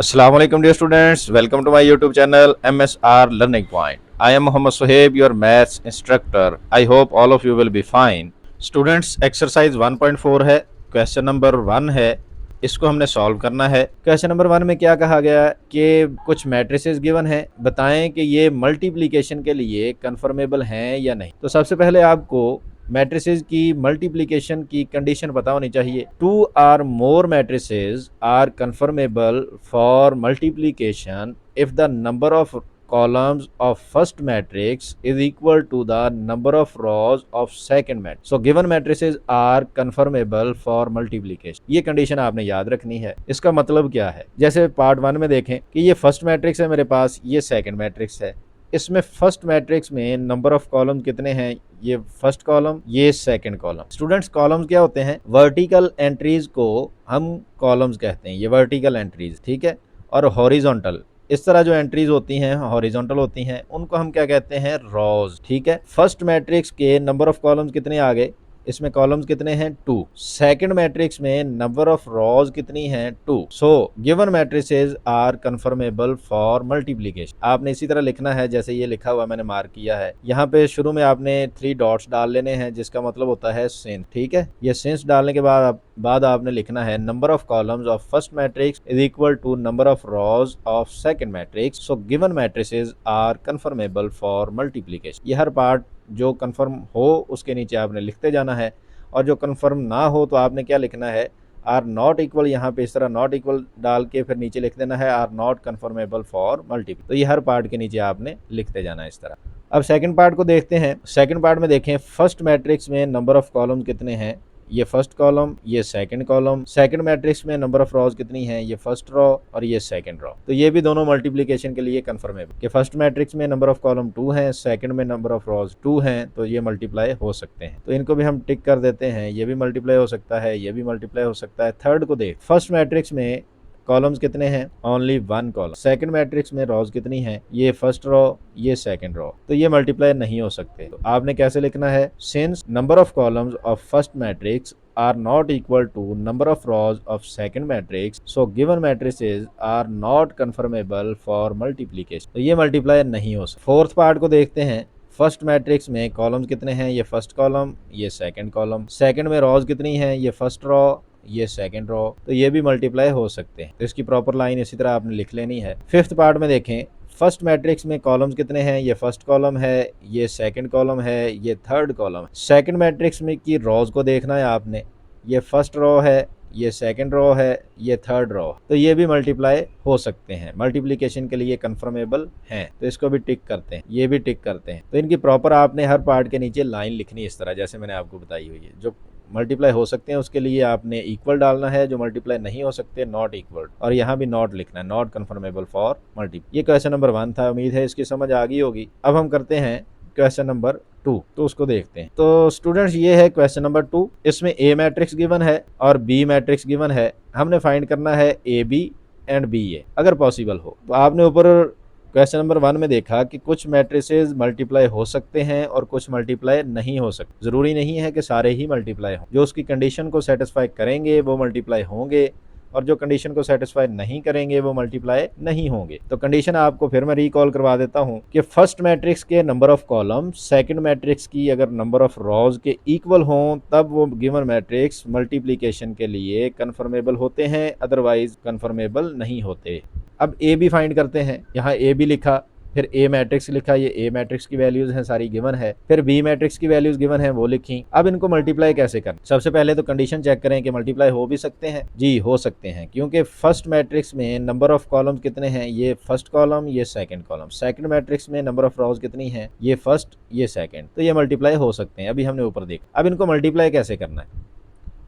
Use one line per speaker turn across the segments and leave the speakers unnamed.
Assalamu alaikum dear students, welcome to my YouTube channel MSR Learning Point. I am Muhammad Suhaib, your maths instructor. I hope all of you will be fine. Students, exercise 1.4 है, question number 1 है, इसको हमने solve करना है। Question number 1 में क्या कहा गया कि कुछ मैट्रिसेस गिवन है, बताएं कि ये मल्टीप्लिकेशन के लिए कन्फर्मेबल हैं या नहीं। तो सबसे पहले आपको मैट्रिसेस की मल्टीप्लिकेशन की कंडीशन पता होनी चाहिए। Two or more matrices are conformable for multiplication if the number of columns of first matrix is equal to the number of rows of second matrix. So given matrices are conformable for multiplication. ये condition आपने याद रखनी है। इसका मतलब क्या है, जैसे पार्ट 1 में देखें कि ये फर्स्ट मैट्रिक्स है मेरे पास, ये सेकंड मैट्रिक्स है। इसमें फर्स्ट मैट्रिक्स में नंबर ऑफ कॉलम कितने हैं, ये फर्स्ट कॉलम, ये सेकंड कॉलम। स्टूडेंट्स, कॉलम्स क्या होते हैं? वर्टिकल एंट्रीज को हम कॉलम्स कहते हैं, ये वर्टिकल एंट्रीज, ठीक है। और हॉरिजॉन्टल, इस तरह जो एंट्रीज होती हैं हॉरिजॉन्टल होती हैं, उनको हम क्या कहते हैं? रॉज, ठीक है। फर्स्ट मैट्रिक्स के नंबर ऑफ कॉलम्स कितने आ गए, इसमें कॉलम्स कितने हैं? 2। सेकंड मैट्रिक्स में नंबर ऑफ रॉज कितनी हैं? 2। So given matrices are conformable for multiplication. आपने इसी तरह लिखना है जैसे ये लिखा हुआ मैंने मार्क किया है। यहाँ पे शुरू में आपने 3 डॉट्स डाल लेने हैं, जिसका मतलब होता है सिंस, ठीक है। ये सिंस डालने के बाद आपने लिखना है number of columns of first matrix is equal to number of rows of second matrix. So given matrices are conformable for multiplication. ये हर पार्ट जो कंफर्म हो उसके नीचे आपने लिखते जाना है, और जो कंफर्म ना हो तो आपने क्या लिखना है? आर नॉट इक्वल, यहाँ पे इस तरह नॉट इक्वल डाल के फिर नीचे लिख देना है are not conformable for multiple. तो ये हर पार्ट के नीचे आपने लिखते जाना है इस तरह। अब सेकंड पार्ट को देखते हैं। सेकंड पार्ट में देखें, फर्स्ट मैट्रिक्स में नंबर ऑफ कॉलम कितने हैं, ये फर्स्ट कॉलम, ये सेकंड कॉलम। सेकंड मैट्रिक्स में नंबर ऑफ रॉज कितनी हैं, ये फर्स्ट रो और ये सेकंड रो। तो ये भी दोनों मल्टीप्लिकेशन के लिए कंफर्मेबल कि फर्स्ट मैट्रिक्स में नंबर ऑफ कॉलम 2 हैं, सेकंड में नंबर ऑफ रॉज 2 हैं, तो ये मल्टीप्लाई हो सकते हैं। तो इनको भी हम टिक कर देते हैं, ये भी मल्टीप्लाई हो सकता है, ये भी मल्टीप्लाई हो सकता है। थर्ड को देख, फर्स्ट मैट्रिक्स में कॉलम्स कितने हैं? Only 1 column. सेकंड मैट्रिक्स में रोज कितनी हैं? ये फर्स्ट रो, ये सेकंड रो। तो ये मल्टीप्लाई नहीं हो सकते। तो आपने कैसे लिखना है? Since number of columns of first matrix are not equal to number of rows of second matrix, so given matrices are not conformable for multiplication. तो ये मल्टीप्लाई नहीं हो सकता। फोर्थ पार्ट को देखते हैं। फर्स्ट मैट्रिक्स में कॉलम्स कितने हैं? ये फर्स्ट कॉलम, ये सेकंड कॉलम। सेकंड में रोज कितनी हैं? ये फर्स्ट रो, ये सेकंड रो। तो ये भी मल्टीप्लाई हो सकते हैं। तो इसकी प्रॉपर लाइन इसी तरह आपने लिख लेनी है। फिफ्थ पार्ट में देखें, फर्स्ट मैट्रिक्स में कॉलम्स कितने हैं? ये फर्स्ट कॉलम है, ये सेकंड कॉलम है, ये थर्ड कॉलम है। सेकंड मैट्रिक्स में की रोज को देखना है आपने, ये फर्स्ट रो है, ये सेकंड रो है, ये थर्ड रो। तो ये भी मल्टीप्लाई हो सकते हैं, मल्टीप्लिकेशन के लिए कंफर्मेबल हैं। तो इसको भी टिक करते हैं, ये भी टिक करते हैं। तो इनकी प्रॉपर आपने हर पार्ट के नीचे लाइन लिखनी इस तरह जैसे मैंने आपको बताई हुई है। जो मल्टीप्लाई हो सकते हैं उसके लिए आपने इक्वल डालना है, जो मल्टीप्लाई नहीं हो सकते नॉट इक्वल, और यहाँ भी नॉट लिखना है, नॉट कन्फर्मेबल फॉर मल्टीप्लाई। ये क्वेश्चन नंबर 1 था, उम्मीद है इसकी समझ आ गई होगी। अब हम करते हैं क्वेश्चन नंबर 2, तो उसको देखते हैं। तो स्टूडेंट्स, ये है क्वेश्चन नंबर 2। इसमें ए मैट्रिक्स गिवन है और बी मैट्रिक्स गिवन है। हमने फाइंड करना है ए बी एंड बी ए अगर पॉसिबल हो। तो आपने ऊपर क्वेश्चन नंबर 1 में देखा कि कुछ मैट्रिसेस मल्टीप्लाई हो सकते हैं और कुछ मल्टीप्लाई नहीं हो सकते। जरूरी नहीं है कि सारे ही मल्टीप्लाई हों। जो उसकी कंडीशन को सेटिस्फाई करेंगे वो मल्टीप्लाई होंगे, और जो कंडीशन को सेटिस्फाई नहीं करेंगे वो मल्टीप्लाई नहीं होंगे। तो कंडीशन आपको फिर मैं रिकॉल करवा देता हूं कि फर्स्ट मैट्रिक्स के number of column second matrix की अगर नंबर ऑफ रॉज के इक्वल हों तब वो गिवन मैट्रिक्स मल्टीप्लिकेशन के लिए कन्फर्मेबल होते हैं, अदरवाइज कन्फर्मेबल नहीं होते। अब ए बी फाइंड करते हैं। यहाँ ए बी लिखा, फिर ए मैट्रिक्स लिखा, ये ए मैट्रिक्स की वैल्यूज हैं सारी गिवन है। फिर बी मैट्रिक्स की वैल्यूज गिवन है, वो लिखी। अब इनको मल्टीप्लाई कैसे करना? सबसे पहले तो कंडीशन चेक करें कि मल्टीप्लाई हो भी सकते हैं। जी हो सकते हैं, क्योंकि फर्स्ट मैट्रिक्स में नंबर ऑफ कॉलम्स कितने हैं? ये फर्स्ट कॉलम, ये सेकंड कॉलम। सेकंड मैट्रिक्स में नंबर ऑफ रोज कितनी है? ये फर्स्ट, ये सेकंड। तो ये मल्टीप्लाई हो सकते हैं। अभी हमने ऊपर देखा। अब इनको मल्टीप्लाई कैसे करना है?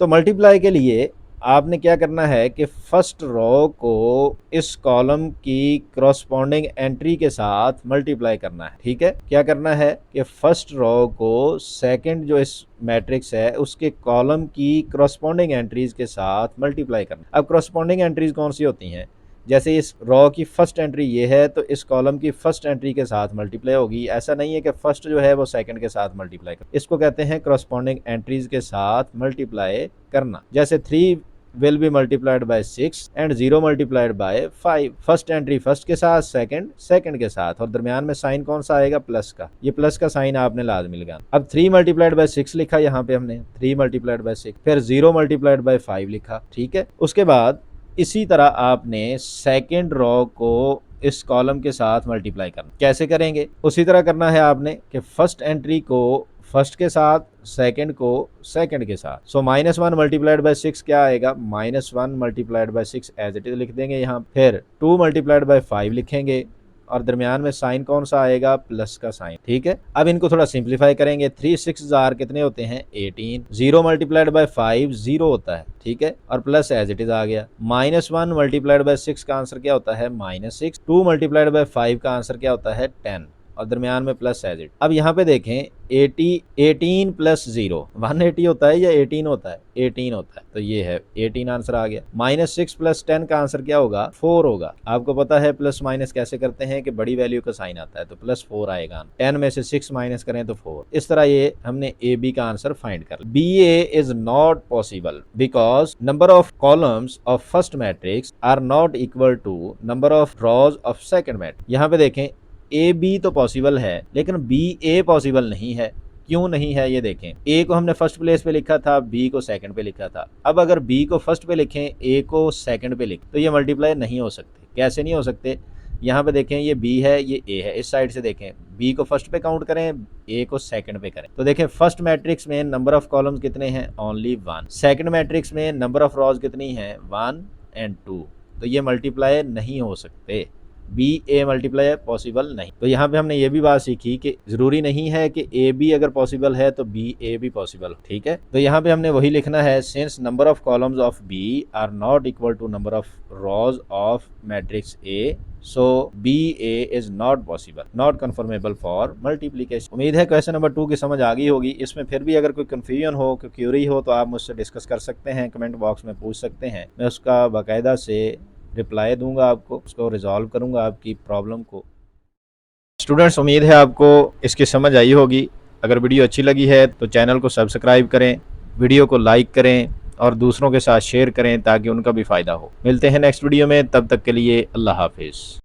तो मल्टीप्लाई के लिए आपने क्या करना है कि फर्स्ट रो को इस कॉलम की करस्पॉन्डिंग एंट्री के साथ मल्टीप्लाई करना है। ठीक है, क्या करना है कि फर्स्ट रो को सेकंड जो इस मैट्रिक्स है उसके कॉलम की करस्पॉन्डिंग एंट्रीज के साथ मल्टीप्लाई करना। अब करस्पॉन्डिंग एंट्रीज कौन सी होती हैं? जैसे इस रो की फर्स्ट एंट्री ये है तो इस कॉलम की फर्स्ट एंट्री के साथ मल्टीप्लाई होगी। ऐसा नहीं है कि फर्स्ट जो है वो सेकंड के साथ मल्टीप्लाई कर, इसको कहते हैं करस्पॉन्डिंग एंट्रीज के साथ मल्टीप्लाई करना। जैसे 3 will be multiplied by 6 and 0 multiplied by 5। First entry first के साथ, सेकंड सेकंड के साथ, और दरमियान में साइन कौन सा आएगा? प्लस का। ये प्लस का साइन आपने लाजमी लगाना। अब 3 मल्टीप्लाइड बाय 6 लिखा यहाँ पे हमने, 3 मल्टीप्लाइड बाय 6, फिर 0 मल्टीप्लाइड बाय 5 लिखा, ठीक है। उसके बाद इसी तरह आपने सेकंड रो को इस कॉलम के साथ मल्टीप्लाई करना। कैसे करेंगे? उसी तरह करना है आपने कि फर्स्ट एंट्री को फर्स्ट के साथ, सेकंड को सेकंड के साथ। सो -1 मल्टीप्लाइड बाय 6 क्या आएगा? -1 multiplied by 6 as it is लिख देंगे यहाँ। फिर 2 मल्टीप्लाइड बाय 5 लिखेंगे और दरमियान में साइन कौन सा आएगा? प्लस का साइन, ठीक है। अब इनको थोड़ा सिंप्लीफाई करेंगे। 3 6 जार कितने होते हैं? 18। 0 मल्टीप्लाइड बाय 5 0 होता है, ठीक है, और प्लस एज इट इज आ गया। -1 मल्टीप्लाइड बाय 6 का आंसर क्या होता है? -6। 2 मल्टीप्लाइड बाय 5 का आंसर क्या होता है? 10, और दरमियान में प्लस एज इट। अब यहाँ पे देखें 18 प्लस 0 180 होता है या 18 होता है? 18 होता है, तो ये है 18 आंसर आ गया। -6 प्लस 10 का आंसर क्या होगा? 4 होगा। आपको पता है प्लस माइनस कैसे करते हैं कि बड़ी वैल्यू का साइन आता है, तो +4 आएगा। 10 में से 6 माइनस करें तो 4। इस तरह ये हमने ए बी का आंसर फाइंड कर लिया। BA is not possible because number of columns of first matrix are not equal to number of rows of second matrix. यहाँ पे देखें ए बी तो पॉसिबल है, लेकिन बी ए पॉसिबल नहीं है। क्यों नहीं है ये देखें। ए को हमने फर्स्ट प्लेस पे लिखा था, बी को सेकंड पे लिखा था। अब अगर बी को फर्स्ट पे लिखें, ए को सेकंड पे लिखें, तो ये मल्टीप्लाई नहीं हो सकते। कैसे नहीं हो सकते? यहाँ पे देखें, ये बी है, ये ए है। इस साइड से देखें, बी को फर्स्ट पे काउंट करें, ए को सेकंड पे करें, तो देखें फर्स्ट मैट्रिक्स में नंबर ऑफ कॉलम्स कितने हैं? ओनली 1। सेकंड मैट्रिक्स में नंबर ऑफ रॉज कितनी है? 1 एंड 2। तो ये मल्टीप्लाई नहीं हो सकते। बी ए मल्टीप्लाई पॉसिबल नहीं। तो यहाँ पे हमने ये भी बात सीखी कि जरूरी नहीं है कि ए बी अगर पॉसिबल है तो बी ए भी पॉसिबल हो, ठीक है। तो यहाँ पे हमने वही लिखना है, since number of columns of B are not equal to number of rows of matrix A, so B A is not possible, not conformable for multiplication. उम्मीद है क्वेश्चन नंबर 2 की समझ आ गई होगी। इसमें फिर भी अगर कोई कन्फ्यूजन हो, कोई क्यूरी हो, तो आप मुझसे डिस्कस कर सकते हैं, कमेंट बॉक्स में पूछ सकते हैं। मैं उसका बाकायदा से रिप्लाई दूंगा आपको, उसको रिजॉल्व करूंगा आपकी प्रॉब्लम को। स्टूडेंट्स, उम्मीद है आपको इसकी समझ आई होगी। अगर वीडियो अच्छी लगी है तो चैनल को सब्सक्राइब करें, वीडियो को लाइक करें और दूसरों के साथ शेयर करें ताकि उनका भी फ़ायदा हो। मिलते हैं नेक्स्ट वीडियो में, तब तक के लिए अल्लाह हाफिज़।